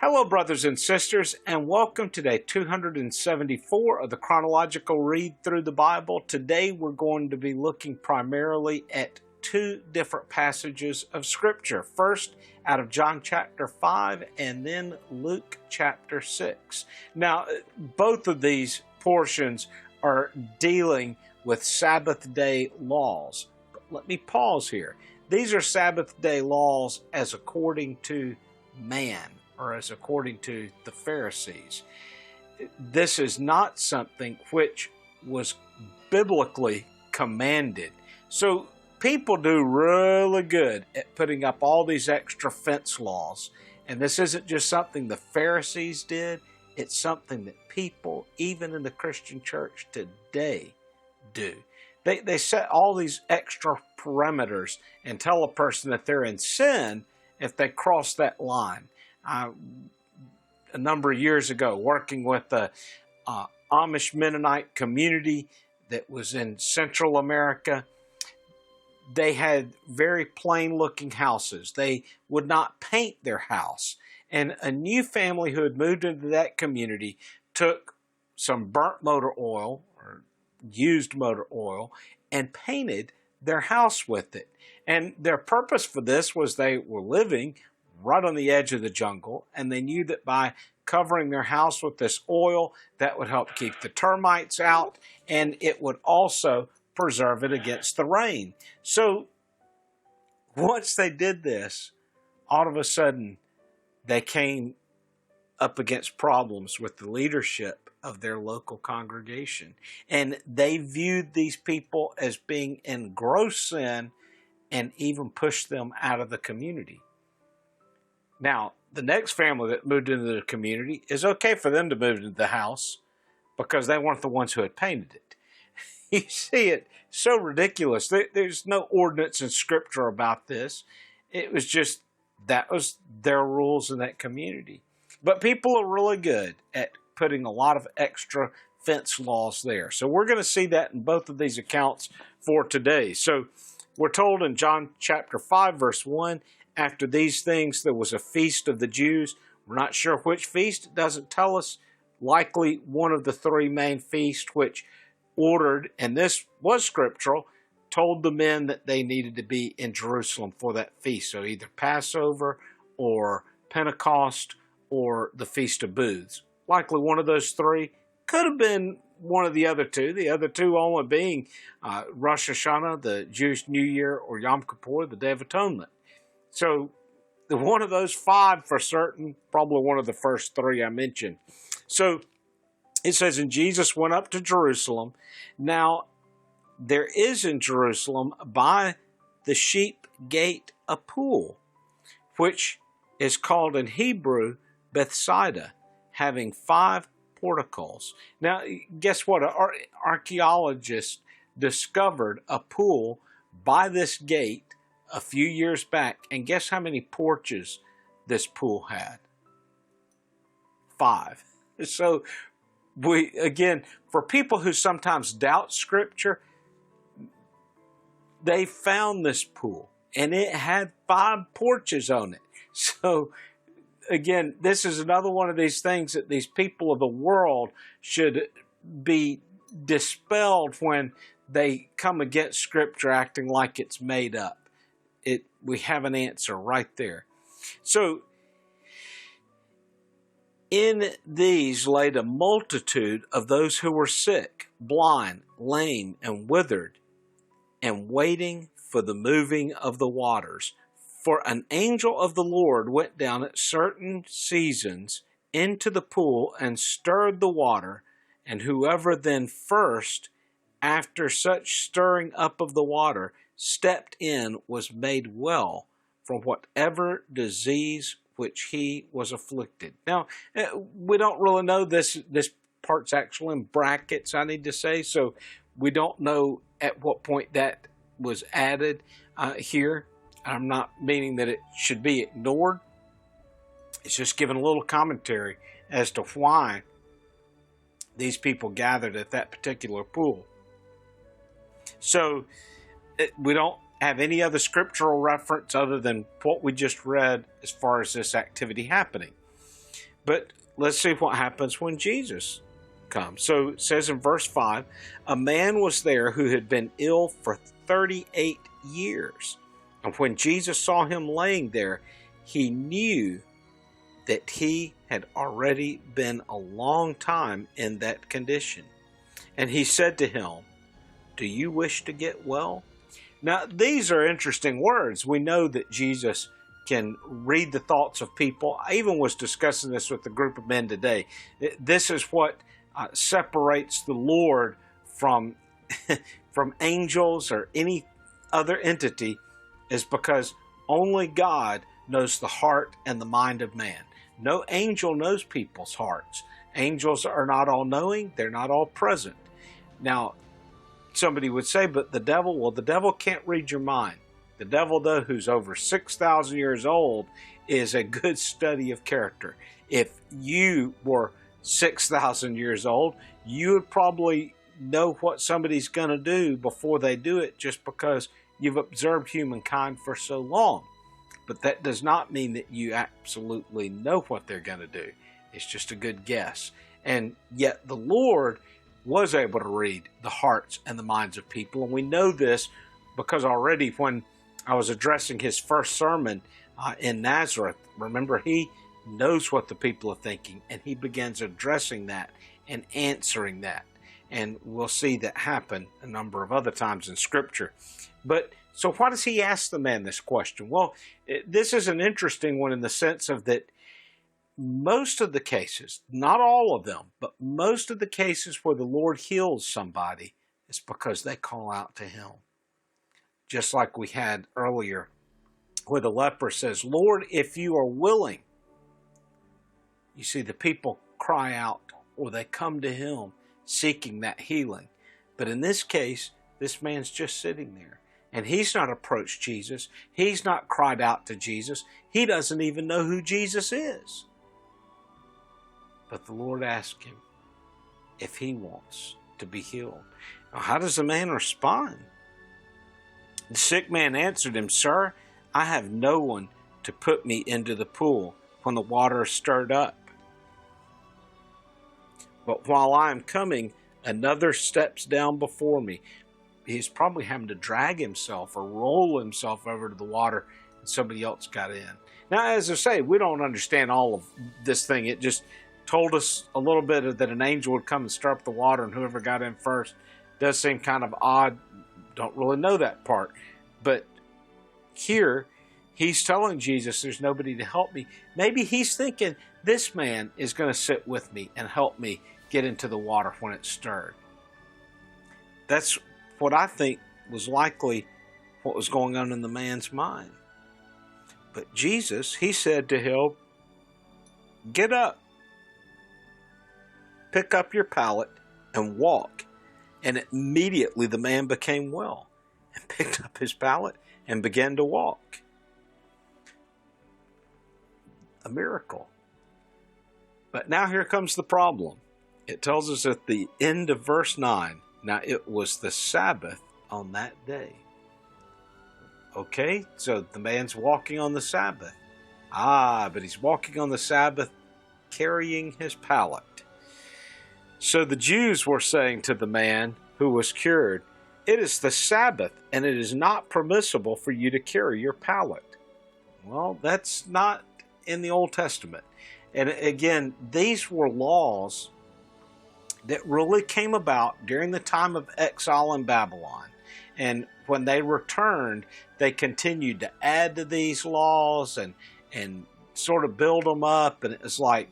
Hello, brothers and sisters, and welcome to day 274 of the Chronological Read Through the Bible. Today we're going to be looking primarily at two different passages of Scripture. First, out of John chapter 5, and then Luke chapter 6. Now, both of these portions are dealing with Sabbath day laws. But let me pause here. These are Sabbath day laws as according to man, or as according to the Pharisees. This is not something which was biblically commanded. So people do really good at putting up all these extra fence laws. And this isn't just something the Pharisees did. It's something that people, even in the Christian church today, do. They set all these extra parameters and tell a person that they're in sin if they cross that line. A number of years ago, working with the Amish Mennonite community that was in Central America, they had very plain looking houses. They would not paint their house. And a new family who had moved into that community took some burnt motor oil or used motor oil and painted their house with it. And their purpose for this was they were living right on the edge of the jungle, and they knew that by covering their house with this oil, that would help keep the termites out, and it would also preserve it against the rain. So once they did this, all of a sudden they came up against problems with the leadership of their local congregation, and they viewed these people as being in gross sin and even pushed them out of the community. Now, the next family that moved into the community, is okay for them to move into the house because they weren't the ones who had painted it. You see it so ridiculous. There's no ordinance in Scripture about this. It was just, that was their rules in that community. But people are really good at putting a lot of extra fence laws there. So we're going to see that in both of these accounts for today. So we're told in John chapter 5, verse 1, after these things, there was a feast of the Jews. We're not sure which feast. It doesn't tell us. Likely one of the three main feasts which ordered, and this was scriptural, told the men that they needed to be in Jerusalem for that feast. So either Passover or Pentecost or the Feast of Booths. Likely one of those three. Could have been one of the other two. The other two only being Rosh Hashanah, the Jewish New Year, or Yom Kippur, the Day of Atonement. So one of those five for certain, probably one of the first three I mentioned. So it says, and Jesus went up to Jerusalem. Now, there is in Jerusalem by the sheep gate a pool, which is called in Hebrew Bethesda, having 5 porticles. Now, guess what? Archaeologists discovered a pool by this gate a few years back, and guess how many porches this pool had? 5. So again, for people who sometimes doubt Scripture, they found this pool, and it had 5 porches on it. So again, this is another one of these things that these people of the world should be dispelled when they come against Scripture acting like it's made up. We have an answer right there. So, in these laid a multitude of those who were sick, blind, lame, and withered, and waiting for the moving of the waters. For an angel of the Lord went down at certain seasons into the pool and stirred the water, and whoever then first, after such stirring up of the water, stepped in was made well from whatever disease which he was afflicted. Now, we don't really know this part's actually in brackets, I need to say, so we don't know at what point that was added here. I'm not meaning that it should be ignored. It's just giving a little commentary as to why these people gathered at that particular pool. So we don't have any other scriptural reference other than what we just read as far as this activity happening. But let's see what happens when Jesus comes. So it says in verse 5, a man was there who had been ill for 38 years. And when Jesus saw him laying there, he knew that he had already been a long time in that condition. And he said to him, do you wish to get well? Now, these are interesting words. We know that Jesus can read the thoughts of people. I even was discussing this with a group of men today. This is what separates the Lord from, from angels or any other entity, is because only God knows the heart and the mind of man. No angel knows people's hearts. Angels are not all knowing. They're not all present. Now, somebody would say, but the devil, well, the devil can't read your mind. The devil, though, who's over 6,000 years old, is a good study of character. If you were 6,000 years old, you would probably know what somebody's going to do before they do it, just because you've observed humankind for so long. But that does not mean that you absolutely know what they're going to do. It's just a good guess. And yet the Lord was able to read the hearts and the minds of people. And we know this because already when I was addressing his first sermon in Nazareth, remember, he knows what the people are thinking, and he begins addressing that and answering that. And we'll see that happen a number of other times in Scripture. But so why does he ask the man this question? Well, this is an interesting one in the sense of that most of the cases, not all of them, but most of the cases where the Lord heals somebody is because they call out to him. Just like we had earlier where the leper says, Lord, if you are willing. You see, the people cry out or they come to him seeking that healing. But in this case, this man's just sitting there. And he's not approached Jesus. He's not cried out to Jesus. He doesn't even know who Jesus is. But the Lord asked him if he wants to be healed. Now, how does the man respond? The sick man answered him, Sir, I have no one to put me into the pool when the water is stirred up. But while I am coming, another steps down before me. He's probably having to drag himself or roll himself over to the water, and somebody else got in. Now, as I say, we don't understand all of this thing. It just told us a little bit of that an angel would come and stir up the water, and whoever got in first. Does seem kind of odd. Don't really know that part. But here, he's telling Jesus there's nobody to help me. Maybe he's thinking this man is going to sit with me and help me get into the water when it's stirred. That's what I think was likely what was going on in the man's mind. But Jesus, he said to him, get up, pick up your pallet and walk. And immediately the man became well and picked up his pallet and began to walk. A miracle. But now here comes the problem. It tells us at the end of verse 9, now it was the Sabbath on that day. Okay, so the man's walking on the Sabbath. But he's walking on the Sabbath carrying his pallet. So the Jews were saying to the man who was cured, it is the Sabbath, and it is not permissible for you to carry your pallet. Well, that's not in the Old Testament. And again, these were laws that really came about during the time of exile in Babylon. And when they returned, they continued to add to these laws and sort of build them up. And it was like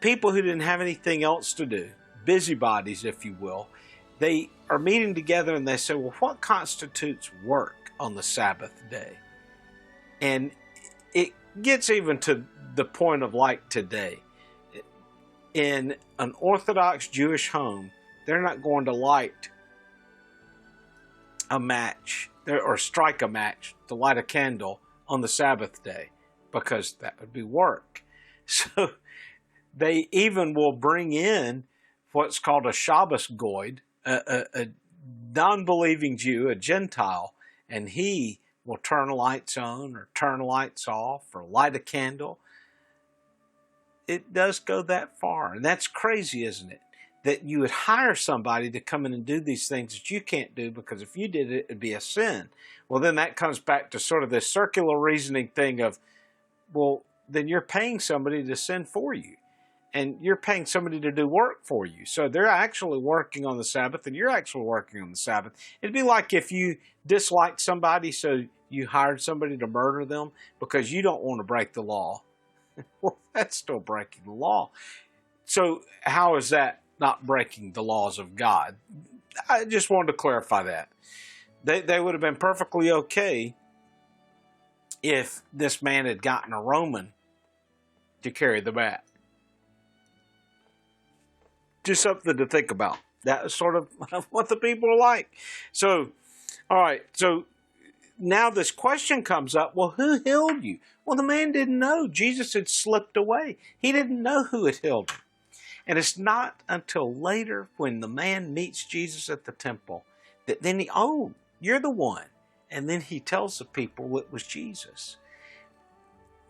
people who didn't have anything else to do, busybodies, if you will, they are meeting together and they say, well, what constitutes work on the Sabbath day? And it gets even to the point of like today. In an Orthodox Jewish home, they're not going to light a match or strike a match to light a candle on the Sabbath day because that would be work. So they even will bring in what's called a Shabbos Goyd, a non-believing Jew, a Gentile, and he will turn lights on or turn lights off or light a candle. it does go that far. And that's crazy, isn't it? That you would hire somebody to come in and do these things that you can't do, because if you did it, it'd be a sin. Well, then that comes back to sort of this circular reasoning thing of, well, then you're paying somebody to sin for you. And you're paying somebody to do work for you. So they're actually working on the Sabbath, and you're actually working on the Sabbath. It'd be like if you disliked somebody, so you hired somebody to murder them because you don't want to break the law. Well, that's still breaking the law. So how is that not breaking the laws of God? I just wanted to clarify that. They would have been perfectly okay if this man had gotten a Roman to carry the mat. Just something to think about. That is sort of what the people are like. So, all right. So now this question comes up. Well, who healed you? Well, the man didn't know. Jesus had slipped away. He didn't know who had healed him. And it's not until later when the man meets Jesus at the temple that then oh, you're the one. And then he tells the people it was Jesus.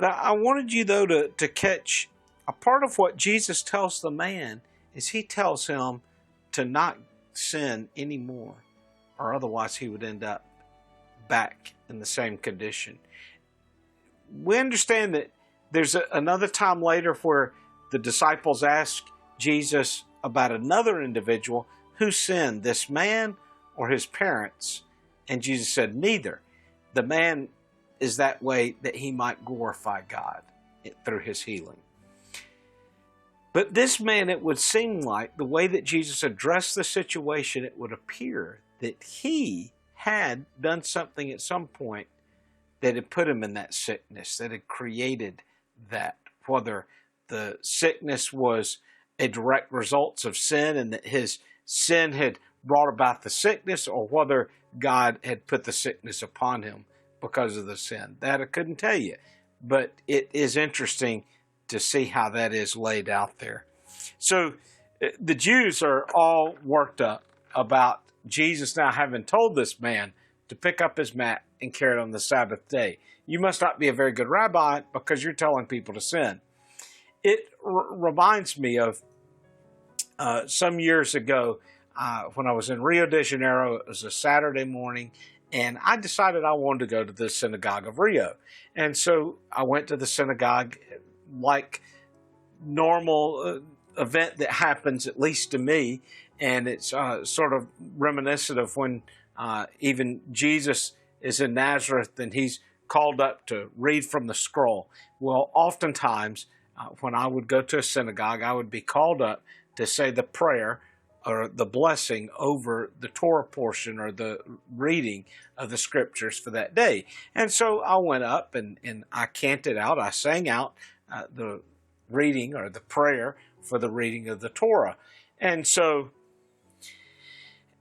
Now, I wanted you, though, to catch a part of what Jesus tells the man is he tells him to not sin anymore, or otherwise he would end up back in the same condition. We understand that there's another time later where the disciples ask Jesus about another individual who sinned, this man or his parents, and Jesus said neither. The man is that way that he might glorify God through his healing. But this man, it would seem like, the way that Jesus addressed the situation, it would appear that he had done something at some point that had put him in that sickness, that had created that. Whether the sickness was a direct result of sin and that his sin had brought about the sickness, or whether God had put the sickness upon him because of the sin. That I couldn't tell you. But it is interesting to see how that is laid out there. So the Jews are all worked up about Jesus now having told this man to pick up his mat and carry it on the Sabbath day. You must not be a very good rabbi because you're telling people to sin. It reminds me of some years ago when I was in Rio de Janeiro. It was a Saturday morning, and I decided I wanted to go to the synagogue of Rio. And so I went to the synagogue, like normal event that happens, at least to me, and it's sort of reminiscent of when even Jesus is in Nazareth and he's called up to read from the scroll. Well, oftentimes when I would go to a synagogue, I would be called up to say the prayer or the blessing over the Torah portion or the reading of the scriptures for that day. And so I went up and I canted out, I sang out the reading or the prayer for the reading of the Torah. And so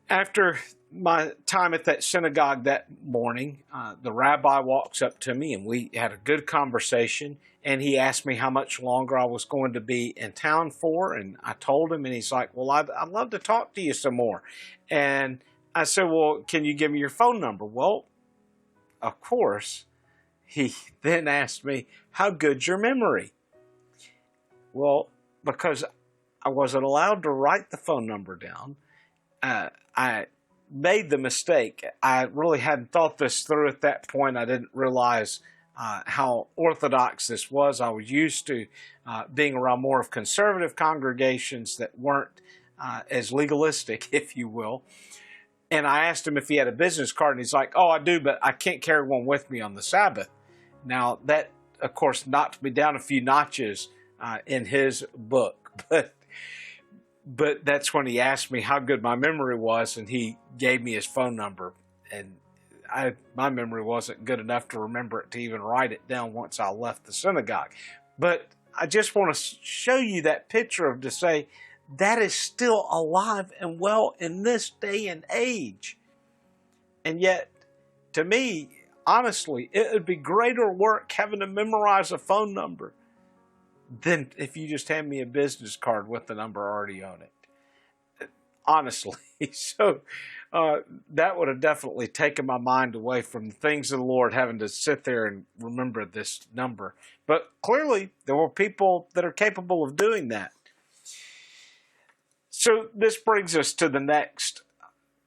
after my time at that synagogue that morning, the rabbi walks up to me and we had a good conversation, and he asked me how much longer I was going to be in town for, and I told him, and he's like, well, I'd love to talk to you some more. And I said, well, can you give me your phone number? Well, of course. He then asked me, how good's your memory? Well, because I wasn't allowed to write the phone number down, I made the mistake. I really hadn't thought this through at that point. I didn't realize how orthodox this was. I was used to being around more of conservative congregations that weren't as legalistic, if you will. And I asked him if he had a business card, and he's like, oh, I do, but I can't carry one with me on the Sabbath. Now, that, of course, knocked me down a few notches in his book. But that's when he asked me how good my memory was, and he gave me his phone number. And my memory wasn't good enough to remember it to even write it down once I left the synagogue. But I just want to show you that picture to say that is still alive and well in this day and age. And yet, to me, honestly, it would be greater work having to memorize a phone number than if you just hand me a business card with the number already on it. honestly. So that would have definitely taken my mind away from the things of the Lord, having to sit there and remember this number. But clearly, there were people that are capable of doing that. So this brings us to the next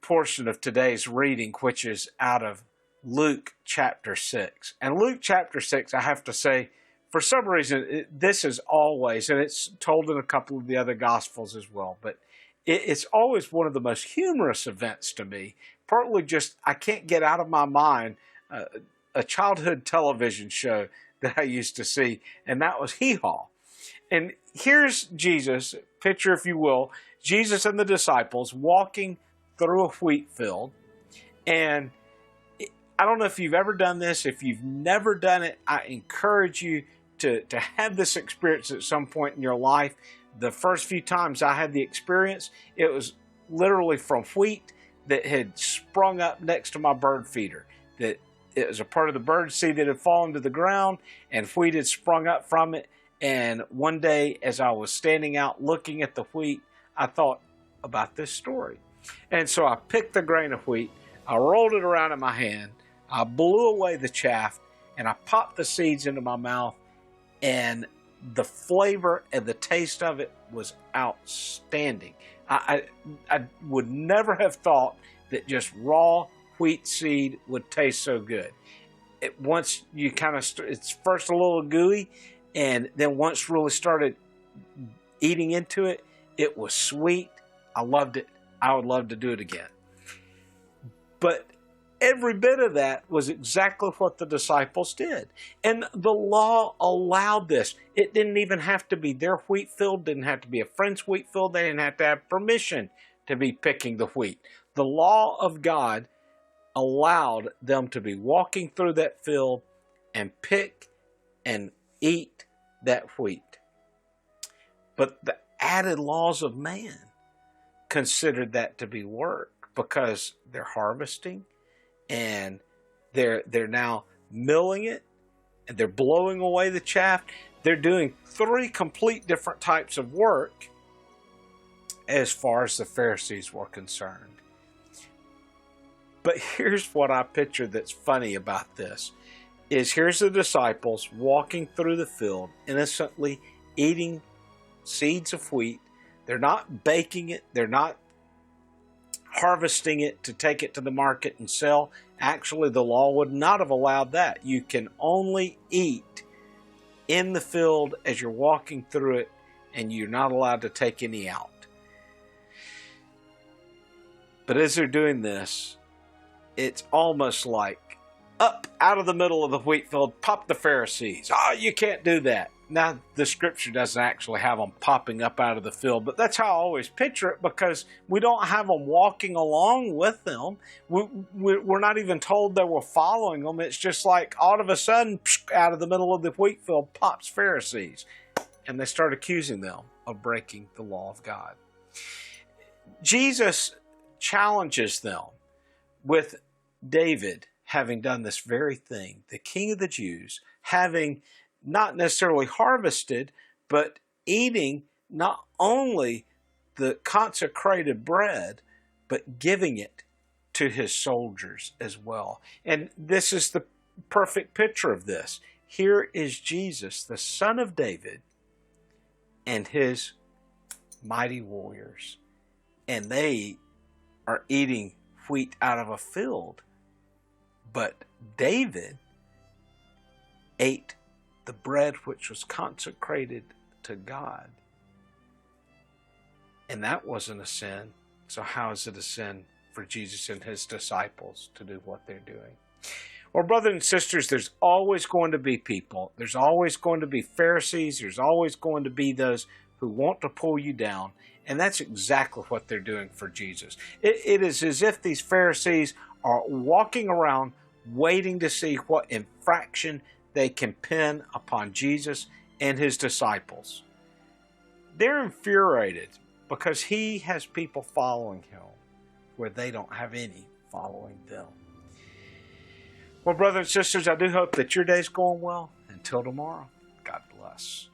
portion of today's reading, which is out of Luke chapter 6. And Luke chapter 6, I have to say, for some reason, this is always, and it's told in a couple of the other Gospels as well, but it's always one of the most humorous events to me. Partly just, I can't get out of my mind a childhood television show that I used to see, and that was Hee Haw. And here's Jesus, picture if you will, Jesus and the disciples walking through a wheat field. And I don't know if you've ever done this. If you've never done it, I encourage you to have this experience at some point in your life. The first few times I had the experience, it was literally from wheat that had sprung up next to my bird feeder. That it was a part of the bird seed that had fallen to the ground, and wheat had sprung up from it. And one day, as I was standing out looking at the wheat, I thought about this story. And so I picked the grain of wheat, I rolled it around in my hand, I blew away the chaff, and I popped the seeds into my mouth, and the flavor and the taste of it was outstanding. I would never have thought that just raw wheat seed would taste so good. Once you kind of, it's first a little gooey, and then once really started eating into it, it was sweet. I loved it. I would love to do it again. But every bit of that was exactly what the disciples did. And the law allowed this. It didn't even have to be their wheat field, didn't have to be a friend's wheat field. They didn't have to have permission to be picking the wheat. The law of God allowed them to be walking through that field and pick and eat that wheat. But the added laws of man considered that to be work, because they're harvesting and they're now milling it and they're blowing away the chaff. They're doing 3 complete different types of work as far as the Pharisees were concerned. But here's what I picture that's funny about this, is here's the disciples walking through the field, innocently eating seeds of wheat. They're not baking it. They're not harvesting it to take it to the market and sell. Actually, the law would not have allowed that. You can only eat in the field as you're walking through it, and you're not allowed to take any out. But as they're doing this, it's almost like up out of the middle of the wheat field pop the Pharisees. Oh, you can't do that. Now, the scripture doesn't actually have them popping up out of the field, but that's how I always picture it, because we don't have them walking along with them. We're not even told that we're following them. It's just like all of a sudden, out of the middle of the wheat field pops Pharisees, and they start accusing them of breaking the law of God. Jesus challenges them with David having done this very thing, the King of the Jews, having not necessarily harvested, but eating not only the consecrated bread, but giving it to his soldiers as well. And this is the perfect picture of this. Here is Jesus, the Son of David, and his mighty warriors. And they are eating wheat out of a field. But David ate the bread which was consecrated to God. And that wasn't a sin. So how is it a sin for Jesus and his disciples to do what they're doing? Well, brothers and sisters, there's always going to be people. There's always going to be Pharisees. There's always going to be those who want to pull you down. And that's exactly what they're doing for Jesus. It is as if these Pharisees are walking around waiting to see what infraction they can pin upon Jesus and his disciples. They're infuriated because he has people following him where they don't have any following them. Well, brothers and sisters, I do hope that your day's going well. Until tomorrow, God bless.